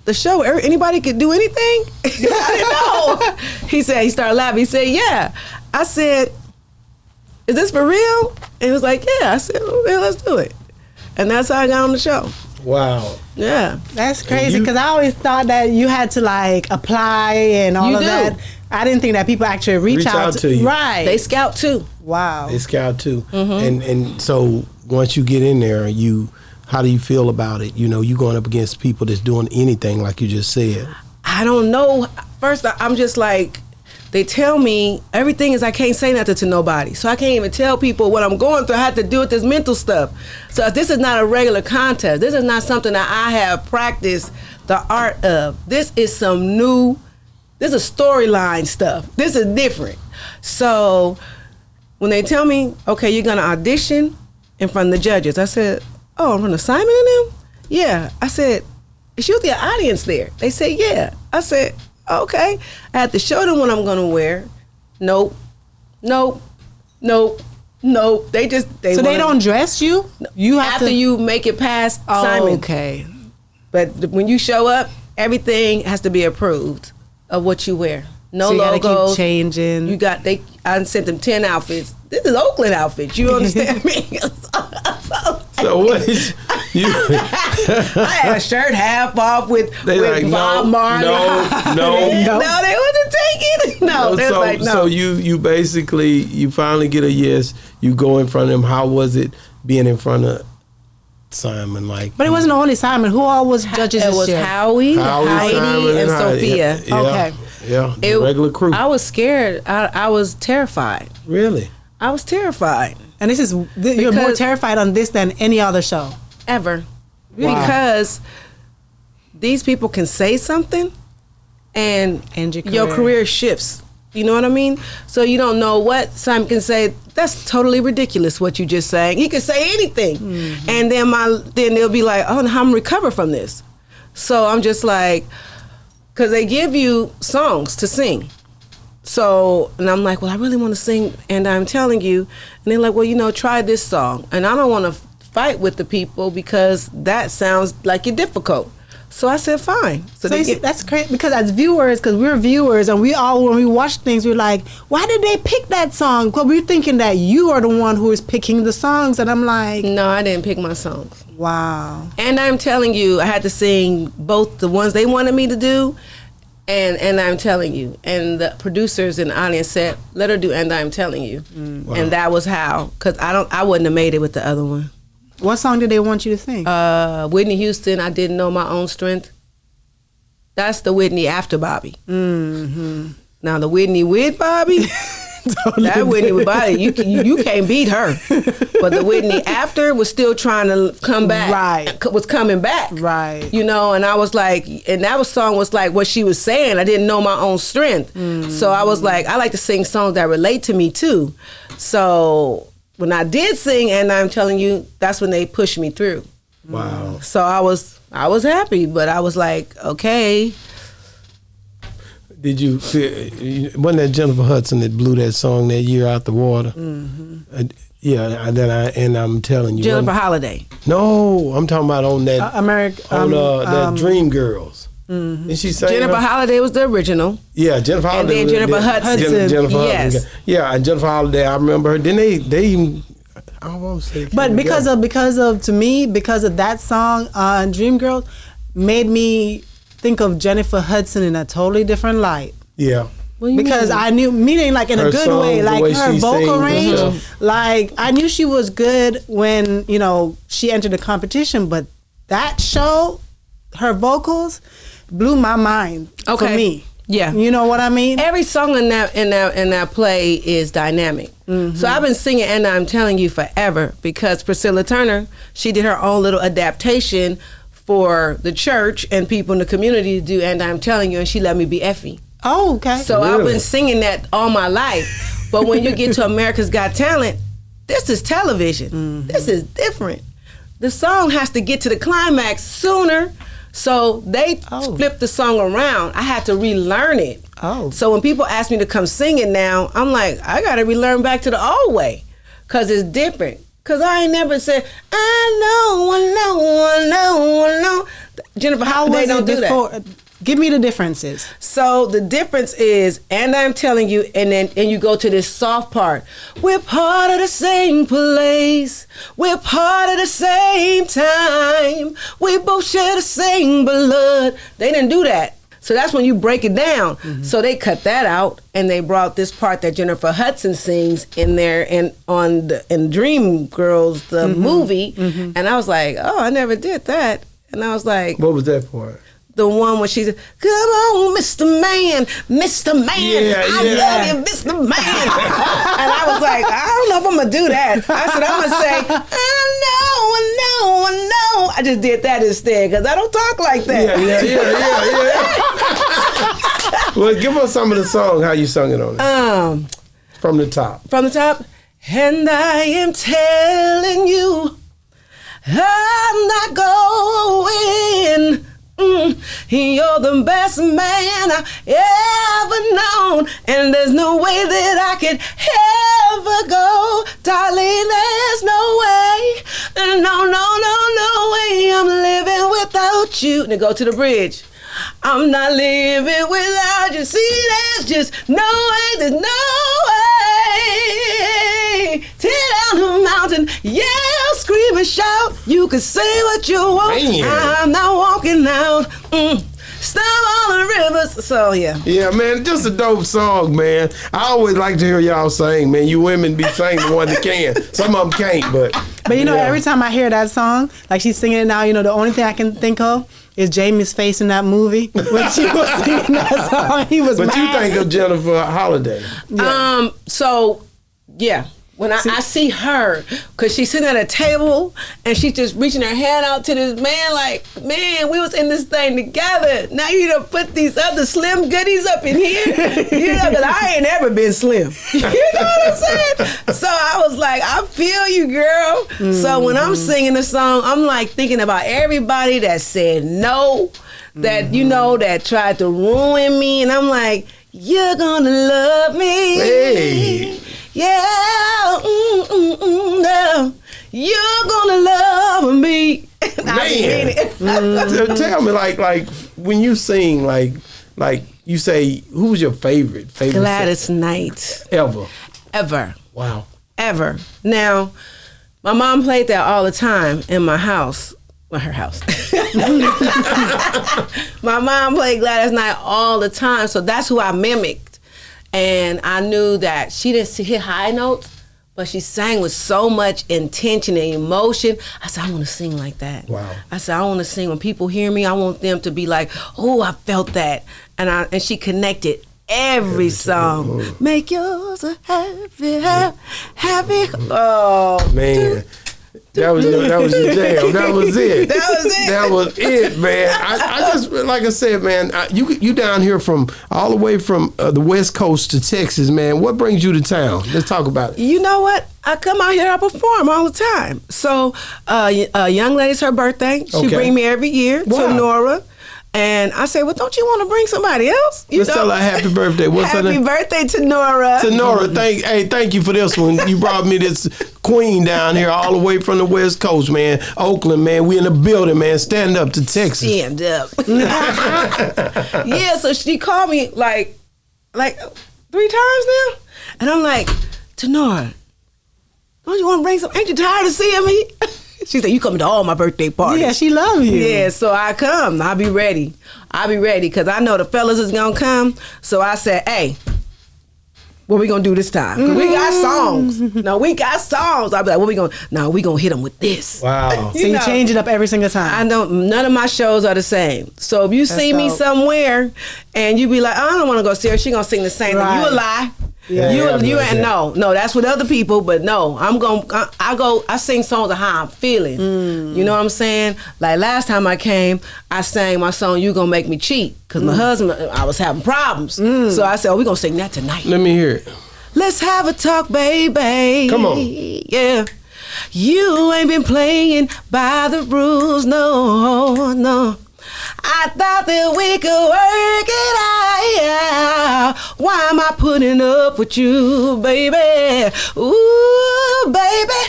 the show, anybody could do anything? I didn't know. He started laughing. He said, yeah. I said, is this for real? And he was like, yeah. I said, well, let's do it. And that's how I got on the show. Wow. Yeah. That's crazy because I always thought that you had to like apply and all of that. I didn't think that people actually reach out to you. Right. They scout too. Wow. They scout too. And so once you get in there, you How do you feel about it? You know, you going up against people that's doing anything like you just said. I don't know. First, I'm just like, they tell me everything is I can't say nothing to nobody. So I can't even tell people what I'm going through. I have to deal with this mental stuff. So this is not a regular contest. This is not something that I have practiced the art of. This is some new, this is storyline stuff. This is different. So when they tell me, okay, you're going to audition in front of the judges, I said, oh, in front of Simon and them? Yeah. I said, it's usually an audience there. They say, yeah. I said, okay. I had to show them what I'm going to wear. Nope. They don't dress you? You have after you make it past Simon. Okay. But when you show up, everything has to be approved of what you wear. No so you logos. Gotta keep changing. I sent them 10 outfits. This is Oakland outfits. You understand me? So what is you? I had a shirt half off with like, Bob Marley. No, they wouldn't take it. No, they was like, no. So you basically, you finally get a yes. You go in front of him. How was it being in front of Simon? Like, but it wasn't only Simon. Who all was judges? It was Howie, Heidi, Simon, and Sophia. Yeah, okay. Yeah, the regular crew. I was scared. I was terrified. Really? I was terrified. And this is, you're more terrified on this than any other show. Ever. Wow. Because these people can say something and your career shifts. You know what I mean? So you don't know what Simon can say. That's totally ridiculous what you just saying. He can say anything. Mm-hmm. And then they'll be like, oh, how I'm recover from this. So I'm just like, because they give you songs to sing. So, and I'm like, well, I really want to sing And I'm Telling You. And they're like, well, try this song. And I don't want to fight with the people because that sounds like you're difficult. So I said, fine. So that's crazy because as viewers, because we're viewers and when we watch things, we're like, why did they pick that song? Because we're thinking that you are the one who is picking the songs. And I'm like, no, I didn't pick my songs. Wow. And I'm Telling You, I had to sing both the ones they wanted me to do and I'm Telling You. And the producers in the audience said, let her do And I'm Telling You. Wow. And that was how, because I wouldn't have made it with the other one. What song did they want you to sing? Whitney Houston, I Didn't Know My Own Strength. That's the Whitney after Bobby. Mm-hmm. Now the Whitney with Bobby, that Whitney with Bobby, you can't beat her. But the Whitney after was still trying to come back. Right. Was coming back. Right. And I was like, and that song was like what she was saying. I didn't know my own strength. Mm. So I was like, I like to sing songs that relate to me too. So when I did sing And I'm Telling You, that's when they pushed me through. Wow. So I was happy, but I was like, okay. Did you see, wasn't that Jennifer Hudson that blew that song that year out the water? Mm-hmm. And I'm Telling You. Jennifer Holiday. No, I'm talking about on that that Dream Girls. Mm-hmm. And she sang Jennifer Holiday was the original. Yeah, Jennifer Holiday. And then Jennifer Hudson. Jennifer yes. Hudson. Yeah, and Jennifer Holiday, I remember her. Then they even, I don't want to say. But because of that song, Dreamgirls, made me think of Jennifer Hudson in a totally different light. Yeah. Because I knew, meaning like in a good way, like her vocal range, like I knew she was good when, she entered the competition, but that show, her vocals blew my mind for me. Yeah. You know what I mean? Every song in that play is dynamic. Mm-hmm. So I've been singing And I'm Telling You forever because Priscilla Turner, she did her own little adaptation for the church and people in the community to do And I'm Telling You, and she let me be Effie. Oh, okay. So really? I've been singing that all my life. But when you get to America's Got Talent, this is television. Mm-hmm. This is different. The song has to get to the climax sooner. So they flipped the song around. I had to relearn it. Oh. So when people ask me to come sing it now, I'm like, I got to relearn back to the old way because it's different. Because I ain't never said, I know. Jennifer, how they don't do that. Give me the differences. So the difference is, And I'm Telling You, and you go to this soft part. We're part of the same place. We're part of the same time. We both share the same blood. They didn't do that. So that's when you break it down. So they cut that out, and they brought this part that Jennifer Hudson sings in there and in Dream Girls, the movie. And I was like, oh, I never did that. And I was like, What was that part? the one where she said, come on, Mr. Man, Mr. Man, I love you, Mr. Man. And I was like, I don't know if I'm going to do that. I said, I'm going to say, I know. I just did that instead because I don't talk like that. Yeah. Well, give us some of the song, how you sung it on it. From the top. From the top. And I am telling you, I'm not going. You're the best man I ever known, and there's no way that I could ever go, darling. There's no way, no way. I'm living without you. Now go to the bridge. I'm not living without you. See, there's just no way. There's no way. Tear down the mountain, yell, scream and shout. You can say what you want. Man. I'm not walking out. Stop all the rivers. So yeah. Yeah, man, just a dope song, man. I always like to hear y'all sing, man. You women be singing the one that can. Some of them can't, but you know, every time I hear that song, like she's singing it now, you know, the only thing I can think of is Jamie's face in that movie when she was singing that song. He was But mad. you think of Jennifer Holiday. So yeah. When I see her, because she's sitting at a table and she's just reaching her hand out to this man like, man, we was in this thing together. Now you done put these other slim goodies up in here. You know, because I ain't ever been slim. You know what I'm saying? So I was like, I feel you, girl. So when I'm singing the song, I'm like thinking about everybody that said no, that, you know, that tried to ruin me. And I'm like, you're gonna love me. Hey. Yeah, no, you're gonna love me. Man. Tell me, like when you sing, like you say, who was your favorite Gladys Knight. ever? Wow. Ever. Now, my mom played that all the time in my house. Well, her house. My mom played Gladys Knight all the time, so that's who I mimicked. And I knew that she didn't hit high notes, but she sang with so much intention and emotion. I said, I want to sing like that. Wow. I said, I want to sing. When people hear me, I want them to be like, oh, I felt that. And she connected every song. Make yours a happy. Oh, man. That was your jam. That was it. That was it, man. I just, like I said, man, you down here from all the way from the West Coast to Texas, man. What brings you to town? Let's talk about it. You know what? I come out here, I perform all the time. So, a young lady's her birthday. She bring me every year to Nora. And I said, well, don't you want to bring somebody else? Let's tell her happy birthday. What's her name? Happy birthday to Nora. To Nora, thank you for this one. You brought me this queen down here all the way from the West Coast, man. Oakland, man. We in the building, man. Stand up to Texas. Stand up. Yeah, so she called me like 3 times now. And I'm like, Tenora, don't you want to bring some? Ain't you tired of seeing me? She said, you coming to all my birthday parties. Yeah, she love you. Yeah, so I come. I'll be ready because I know the fellas is going to come. So I said, hey, what we going to do this time? 'Cause we got songs. No, we got songs. I'll be like, what we going to? No, we going to hit them with this. Wow. So you change it up every single time. I don't. None of my shows are the same. So if you see me dope. somewhere and you be like, I don't want to go see her, she going to sing the same thing. You a lie. Yeah. You ain't no, that's with other people, but no, I sing songs of how I'm feeling. You know what I'm saying? Like last time I came, I sang my song "You Gonna Make Me Cheat" because my husband, I was having problems. So I said, we gonna sing that tonight. Let me hear it. Let's have a talk, baby. Come on. Yeah. You ain't been playing by the rules, no. I thought that we could work it out. Why am I putting up with you, baby? Ooh, baby,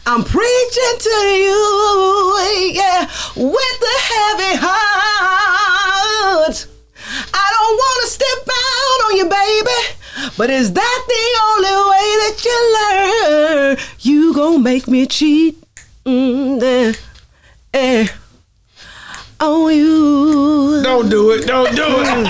I'm preaching to you, yeah, with the heavy heart. I don't want to step out on you, baby, but is that the only way that you learn? You gon' make me cheat, on you. Don't do it. Don't do it.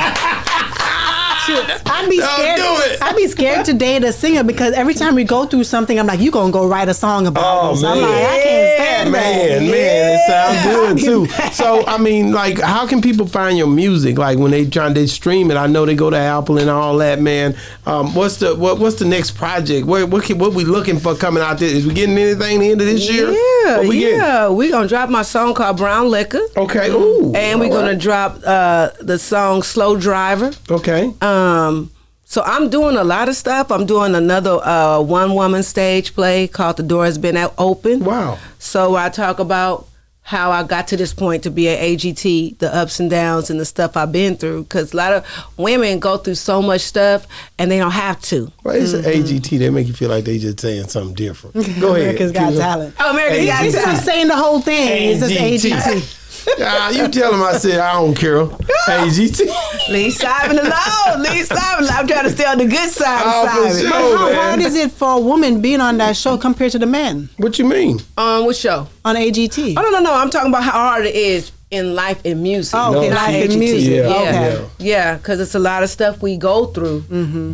I'd be scared. do it. I'd be scared to date a singer because every time we go through something, I'm like, you gonna go write a song about this. I'm like, I can't stand that. Man, it sounds good too. So, I mean, like, how can people find your music? Like, when they stream it, I know they go to Apple and all that, man. What's the next project? What we looking for coming out there? Is we getting anything the end of this year? Yeah, we gonna drop my song called Brown Liquor. Okay, ooh. And we're gonna drop the song Slow Driver. Okay. So I'm doing a lot of stuff. I'm doing another one-woman stage play called The Door Has Been Open. Wow. So I talk about how I got to this point to be at AGT, the ups and downs and the stuff I've been through. Because a lot of women go through so much stuff and they don't have to. Well, it's an AGT. They make you feel like they just saying something different. Go ahead. America's Got Talent. Oh, America's Got He's Talent. not saying the whole thing. It's just AGT. You tell him I said I don't care. AGT. Leave Simon alone. Leave Simon alone. I'm trying to stay on the good side of for Simon. sure. How man. hard is it for a woman being on that show compared to the men What you mean? What show? on AGT? Oh, no. I'm talking about how hard it is in life and music. Oh, okay, No, life see, and music. yeah, Okay. Yeah, because it's a lot of stuff we go through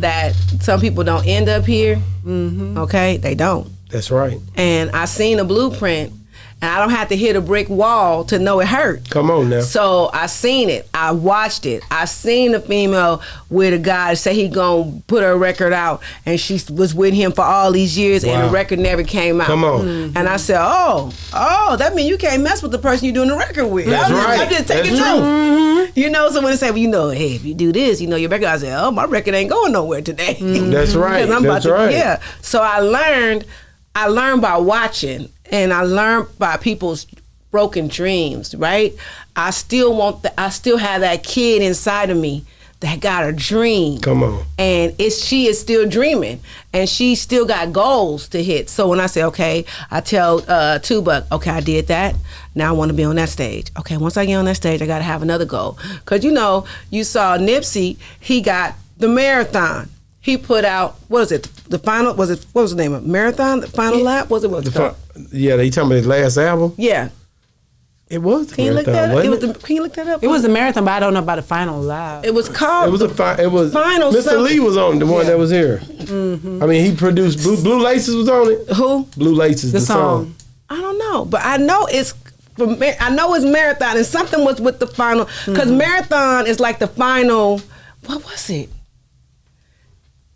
that some people don't end up here. Okay, they don't. That's right. And I seen a blueprint, and I don't have to hit a brick wall to know it hurt. Come on now. So I seen it. I watched it. I seen a female with a guy say he gonna put her record out, and she was with him for all these years, and Wow. the record never came out. Come on. And I said, oh, that means you can't mess with the person you're doing the record with. That's right. I'm just taking That's notes. You know, so when they say, well, you know, hey, if you do this, you know, your record, I said, oh, my record ain't going nowhere today. That's right. 'Cause I'm That's about to, right. yeah. So I learned by watching, and I learned by people's broken dreams, right? I still have that kid inside of me that got a dream. Come on. And she is still dreaming, and she still got goals to hit. So when I say, okay, I tell Tuba, okay, I did that. Now I want to be on that stage. Okay, once I get on that stage, I got to have another goal. Because, you know, you saw Nipsey, he got the marathon. He put out, what is it, the final, what was the name of it? Marathon, the final lap? What was it called? Yeah, they talking about his last album. Yeah. It was the Can you look that marathon, up? wasn't it? Can you look that up? It was a marathon, but I don't know about the final live. It was called. It was Final Mr. something. Lee was on the one that was here. I mean, he produced Blue Laces was on it. Who? Blue Laces, The the song. I don't know, but I know it's marathon, and something was with the final, because marathon is like the final. What was it?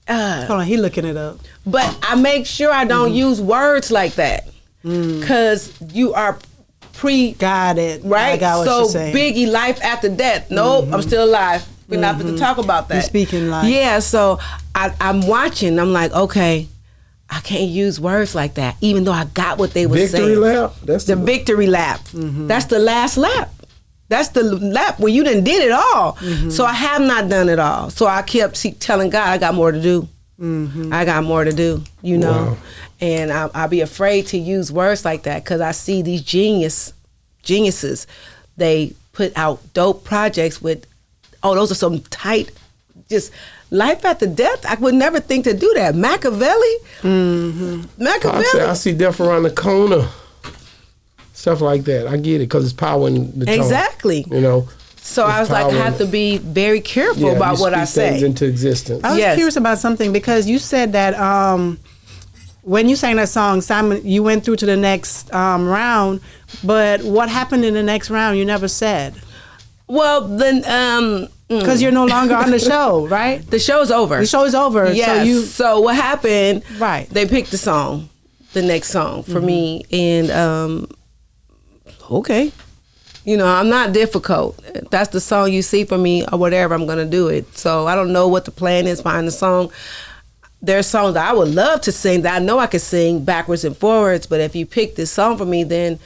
Hold on, he looking it up. But I make sure I don't use words like that, because you are Got it. right. I got what so you're saying. Biggie, life after death. Nope, I'm still alive. We're not going to talk about that. You're speaking life. Yeah. So I'm watching. I'm like, okay, I can't use words like that, even though I got what they were saying. Victory lap. That's The victory lap. That's the last lap. That's the lap where you done did it all. So I have not done it all. So I kept telling God, I got more to do. I got more to do, you know. Wow. And I'll be afraid to use words like that because I see these geniuses. They put out dope projects with, those are some tight, just life after death. I would never think to do that. Machiavelli. Machiavelli. I see death around the corner. Stuff like that. I get it because it's power in the tone. Exactly. You know. So I was like, I have to be very careful about what I say. Things into existence. I was Yes. curious about something because you said that when you sang that song, Simon, you went through to the next round, but what happened in the next round? You never said. Well, then, Because you're no longer on the show, right? the show's over. The show is over. Yes. So what happened? Right. They picked the song, the next song for me, and okay. You know, I'm not difficult. If that's the song you see for me or whatever, I'm gonna do it. So I don't know what the plan is behind the song. There's songs that I would love to sing that I know I can sing backwards and forwards, but if you pick this song for me, then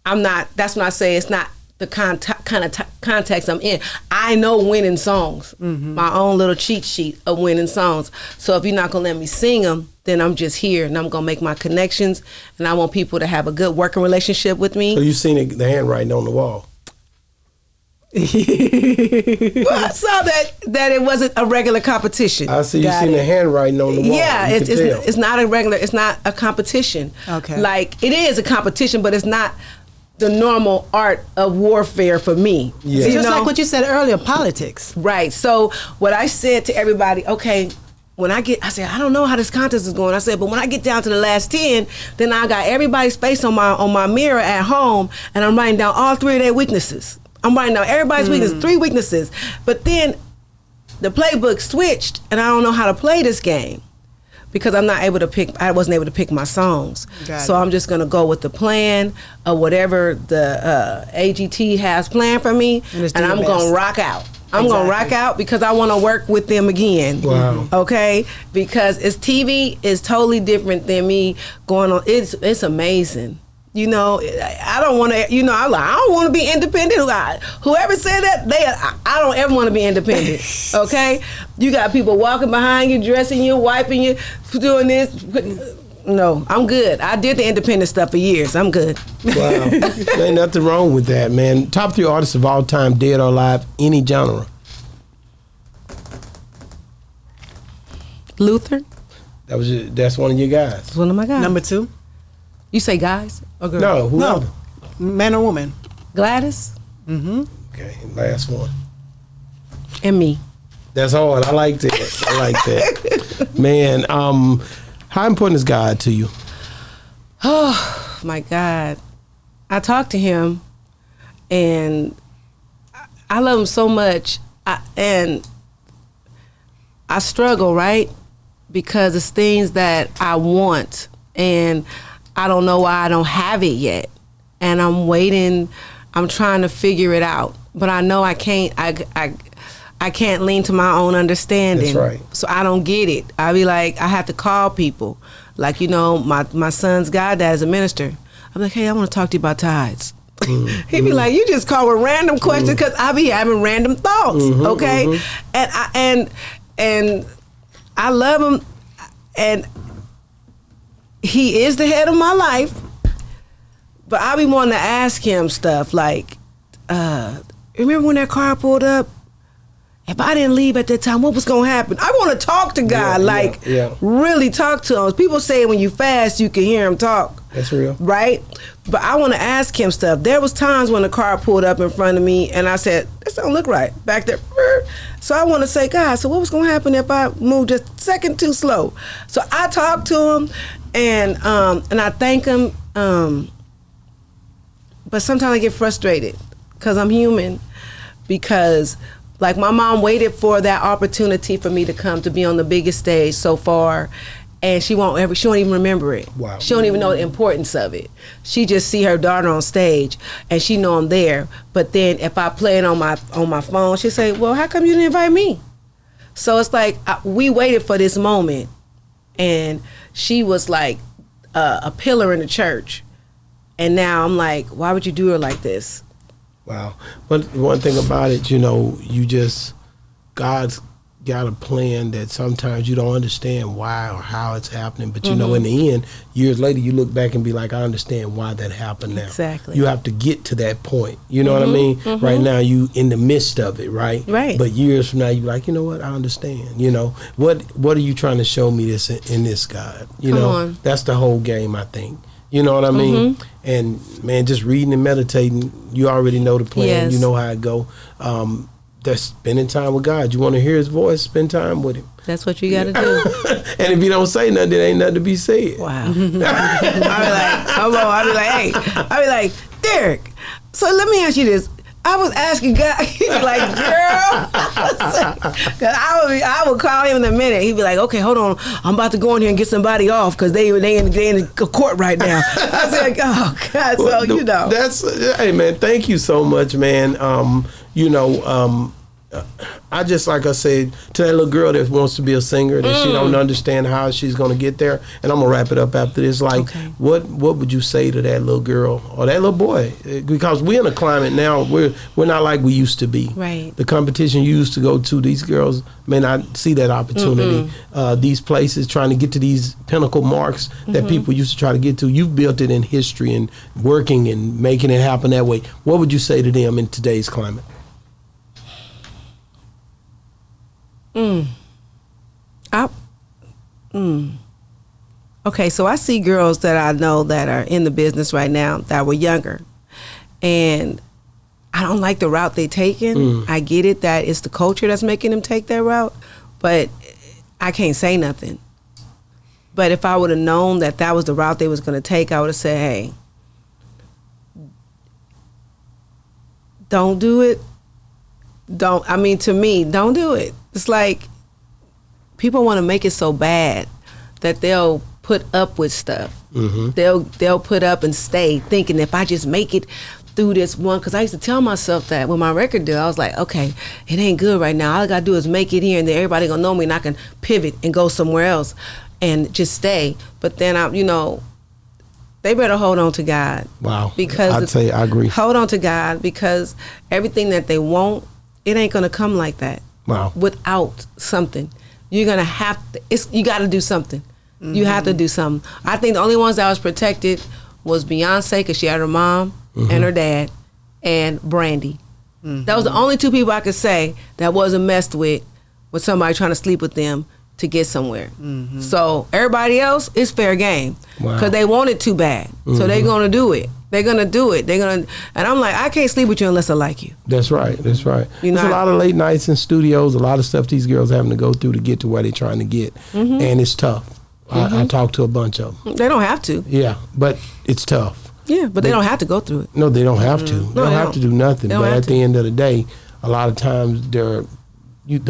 I'm not. That's when I say it's not the kind of context I'm in. I know winning songs, my own little cheat sheet of winning songs. So if you're not gonna let me sing them, then I'm just here and I'm gonna make my connections, and I want people to have a good working relationship with me. So you seen the handwriting on the wall. Well, I saw that it wasn't a regular competition. I see you Got seen it. the handwriting on the wall. Yeah, You could tell. it's not a competition. Okay. Like, it is a competition, but it's not the normal art of warfare for me. Yeah. Just like what you said earlier, politics. Right. So what I said to everybody, okay, I said, I don't know how this contest is going. I said, but when I get down to the last 10, then I got everybody's face on my mirror at home, and I'm writing down all 3 of their weaknesses. I'm writing down everybody's weaknesses, 3 weaknesses. But then the playbook switched, and I don't know how to play this game because I wasn't able to pick my songs. So I'm just going to go with the plan of whatever the AGT has planned for me, and I'm going to rock out. I'm going to rock out because I want to work with them again. Wow. Okay? Because TV is totally different than me going on. It's amazing. You know, I don't want to, I'm like, I don't want to be independent. Whoever said that, I don't ever want to be independent. Okay? You got people walking behind you, dressing you, wiping you, doing this. No, I'm good. I did the independent stuff for years. I'm good. Wow. There ain't nothing wrong with that, man. Top 3 artists of all time, dead or alive, any genre. Luther. That's one of your guys. That's one of my guys. Number 2. You say guys or girls? No, whoever. No, man or woman. Gladys. Mm-hmm. Okay, last one. And me. That's hard. I like that. I like that. Man, how important is God to you? Oh, my God. I talk to him, and I love him so much. And I struggle, right? Because it's things that I want, and I don't know why I don't have it yet. And I'm waiting. I'm trying to figure it out. But I know I can't. I can't lean to my own understanding. That's right. So I don't get it. I be like, I have to call people. Like, my son's goddad is a minister. I'm like, hey, I want to talk to you about tithes. He be like, you just call with random questions because I be having random thoughts. Okay? And I love him, and he is the head of my life. But I be wanting to ask him stuff like, remember when that car pulled up? If I didn't leave at that time, what was going to happen? I want to talk to God, really talk to him. People say when you fast, you can hear him talk. That's real. Right? But I want to ask him stuff. There was times when the car pulled up in front of me, and I said, this don't look right. Back there. So I want to say, God, so what was going to happen if I moved just a second too slow? So I talk to him, and I thank him. But sometimes I get frustrated because I'm human. Because like my mom waited for that opportunity for me to come to be on the biggest stage so far, and she won't even remember it. Wow. She don't even know the importance of it. She just see her daughter on stage and she know I'm there. But then if I play it on my phone, she say, well, how come you didn't invite me? So it's like we waited for this moment, and she was like a pillar in the church, and now I'm like, why would you do her like this? Wow. But one thing about it, God's got a plan that sometimes you don't understand why or how it's happening. But, in the end, years later, you look back and be like, I understand why that happened now. Exactly. You have to get to that point. You know what I mean? Right now, you in the midst of it, right? Right. But years from now, you're like, you know what? I understand. What are you trying to show me this in this, God? Come on. That's the whole game, I think. You know what I mean? And man, just reading and meditating, you already know the plan. Yes. You know how it go. That's spending time with God. You want to hear His voice? Spend time with Him. That's what you got to do. And if you don't say nothing, there ain't nothing to be said. Wow. I be like, come on. I be like, hey. I be like, Derek. So let me ask you this. I was asking God. He be like, girl. Cause I would call him in a minute. He'd be like, okay, hold on. I'm about to go in here and get somebody off because they in the court right now. I was like, oh God. So That's hey man. Thank you so much, man. I just, like I said, to that little girl that wants to be a singer, that she don't understand how she's going to get there, and I'm going to wrap it up after this. Like, what would you say to that little girl or that little boy? Because we're in a climate now, we're not like we used to be. Right. The competition you used to go to, these girls may not see that opportunity. These places, trying to get to these pinnacle marks that people used to try to get to, you've built it in history and working and making it happen that way. What would you say to them in today's climate? Okay, so I see girls that I know that are in the business right now that were younger, and I don't like the route they taking. I get it that it's the culture that's making them take that route, but I can't say nothing. But if I would have known that that was the route they was going to take, I would have said, hey, don't do it. To me, don't do it. It's like people want to make it so bad that they'll put up with stuff. They'll put up and stay thinking if I just make it through this one, because I used to tell myself that with my record deal, I was like, okay, it ain't good right now. All I gotta do is make it here, and then everybody gonna know me, and I can pivot and go somewhere else and just stay. But then they better hold on to God. Wow. Because I'd say I agree. Hold on to God, because everything that they want, it ain't gonna come like that. Wow. Without something, you're gonna have to. You got to do something. You have to do something. I think the only ones that was protected was Beyonce, because she had her mom and her dad, and Brandy. That was the only two people I could say that wasn't messed with somebody trying to sleep with them to get somewhere. So everybody else is fair game, because they want it too bad. So they're gonna do it. They're gonna do it. And I'm like, I can't sleep with you unless I like you. That's right. That's right. You know, There's a lot of late nights in studios, a lot of stuff these girls having to go through to get to where they're trying to get, and it's tough. I talked to a bunch of them. They don't have to. Yeah, but it's tough. Yeah, but they don't have to go through it. No, they don't have to. They don't have to do nothing. But at the end of the day, a lot of times the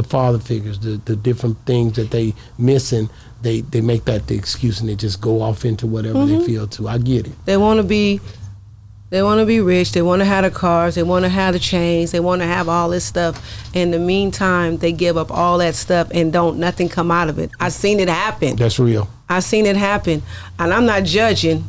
father figures, the different things that they missing, they make that the excuse, and they just go off into whatever they feel to. I get it. They want to be rich. They want to have the cars. They want to have the chains. They want to have all this stuff. In the meantime, they give up all that stuff and nothing come out of it. I've seen it happen. That's real. I've seen it happen, and I'm not judging.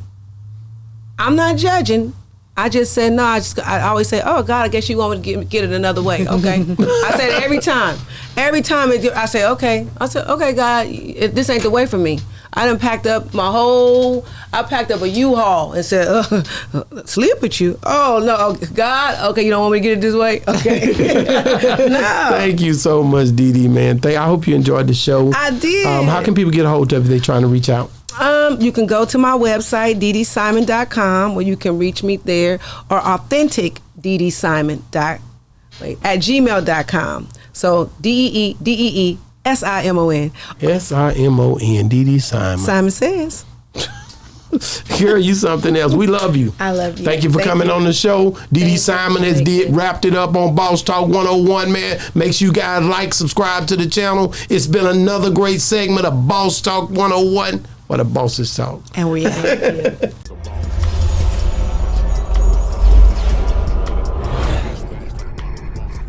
I just said no. I always say, "Oh God, I guess you want me to get it another way." Okay, I said it every time. I say, "Okay." I said, "Okay, God, this ain't the way for me." I packed up a U-Haul and said, sleep with you? Oh, no, God, okay, you don't want me to get it this way? Okay. No. Thank you so much, Dee Dee, man. I hope you enjoyed the show. I did. How can people get a hold of you if they're trying to reach out? You can go to my website, ddsimon.com, where you can reach me there, or authenticddsimon at gmail.com. So DEEDEE SIMON. SIMON, Dee Dee Simon. Simon Says. Girl, you something else. We love you. I love you. Thank you for coming on the show. Dee Dee Simon has wrapped it up on Boss Talk 101, man. Make sure you guys subscribe to the channel. It's been another great segment of Boss Talk 101, where the bosses talk. And we are here.